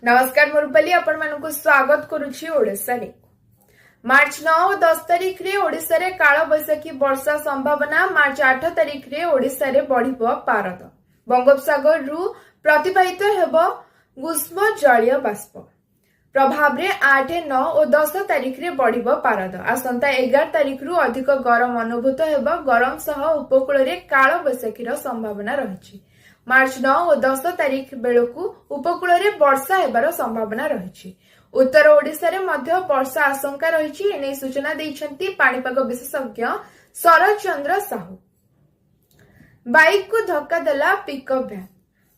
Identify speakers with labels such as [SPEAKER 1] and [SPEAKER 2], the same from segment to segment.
[SPEAKER 1] नमस्कार मु रूपाली आपण मानकु स्वागत करूछि ओडिसा रे। मार्च 9 और 10 तारिख रे ओडिसा रे काल बैसाखी वर्षा संभावना। मार्च 8 तारिख रे ओडिसा रे बढ़िबो पारद। बंगोपसागर रु प्रतिबाहित हेबो ग्रीष्म जलीय बाष्प प्रभाव रे 8, 9 और 10 तारिख रे बढ़िबो पारद। आसंता 11 तारिख रु अधिक गरम अनुभूत हेबो। गरम सह उपकूल रे काल बैसाखी रो संभावना रहिछि। मार्च 9 और 10 तारिख बेलकु उपकूल रे वर्षा हेबार संभावना रहिछि। उत्तर ओडिसा रे मध्य वर्षा आशंका रहिछि। एने सूचना दैछन्ति पाणीपाग विशेषज्ञ शरद चंद्र साहू। बाइक को धक्का देला पिकअप भ्यान,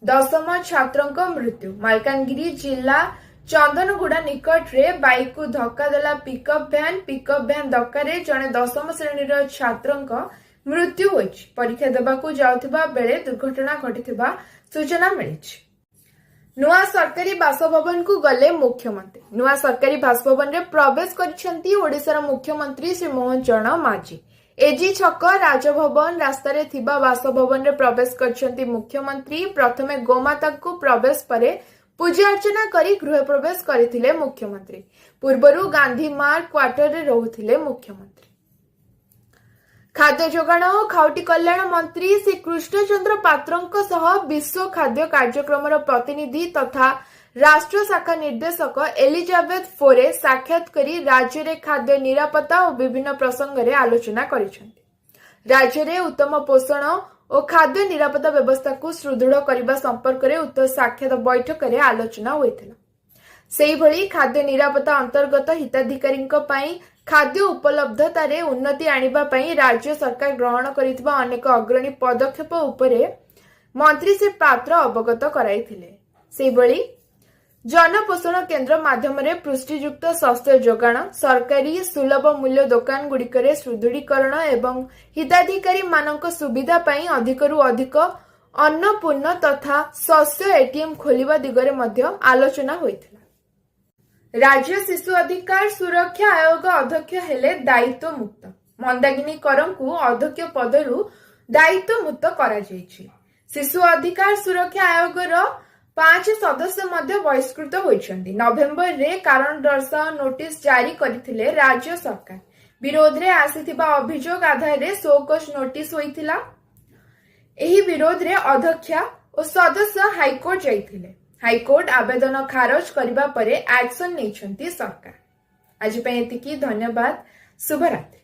[SPEAKER 1] 10म छात्रक मृत्यु। मालकानगिरी जिला चंदनगुड़ा निकट रे बाइक को धक्का देला पिकअप भ्यान धक्का रे जने 10म श्रेणी छात्रक मृत्यु होइछि। परीक्षा देबाकू जाउथिबा बेले दुर्घटना घटिथिबा सूचना मिलिछि। नुआ सरकारी बासभवन को गले मुख्यमंत्री। नुआ सरकारी बासभवन रे प्रवेश करिसेंती ओडिसा मुख्यमंत्री श्री मोहन चरण माझी। एजी छक राजभवन रास्ता रे थिबा बासभवन रे प्रवेश करिसेंती मुख्यमंत्री। प्रथमे गोमाता को प्रवेश परे पूजा अर्चना करी गृह प्रवेश करथिले मुख्यमंत्री। पूर्वरु गांधी मार्ग क्वार्टर रे रहुथिले मुख्यमंत्री। खाद्य जोगाण और खाउटी कल्याण मंत्री श्री कृष्णचंद्र पात्रंक सह विश्व खाद्य कार्यक्रम प्रतिनिधि तथा राष्ट्र शाखा निर्देशक एलिजाबेथ फोरे साक्षात करी राज्य रे खाद्य निरापत्ता और विभिन्न प्रसंग रे आलोचना करिसेंती। राज्य रे उत्तम पोषण और खाद्य निरापत्ता व्यवस्था को सुदृढ़ करने संपर्क में उक्त साक्षात बैठक में आलोचना होइथिला। सेही भली खाद्य निरापत्ता अंतर्गत हिताधिकारी खाद्य उपलब्धता रे उन्नति आनिबा पई राज्य सरकार ग्रहण करितबा अनेक अग्रणी पदक्षेप उपरे मंत्री श्री पात्र अवगत कराइथिले। सेही भली जनपोषण केन्द्र माध्यम रे पुष्टियुक्त स्वास्थ्य जोगाण, सरकारी सुलभ मूल्य दुकान गुड़िकरे सुदृढ़ीकरण एवं हिताधिकारी मानक सुविधा पई अधिकरु अधिक अन्नपूर्ण तथा शस्य एटीएम खोलिबा दिगरे मध्य आलोचना होइथिला। राज्य शिशु अधिकार सुरक्षा आयोग अध्यक्ष हेले दायित्व मुक्त। मंदाकिनी करंकु अध्यक्ष पदरु दायित्व मुक्त करा जायछि। शिशु अधिकार सुरक्षा आयोग रो 5 सदस्य मध्य बहिष्कृत होइछन्ति। नवेम्बर रे कारण दर्शाओ नोटिस जारी करिथिले राज्य सरकार। विरोध रे आसीथिबा अभियोग आधार रे शोकस नोटिस होइथिला। एही विरोध रे अध्यक्ष और सदस्य हाईकोर्ट जाइथिले। हाईकोर्ट आवेदन खारज करिबा परे एक्शन नेछन्ति सरकार। आज पे एतिकी। धन्यवाद। शुभरात्रि।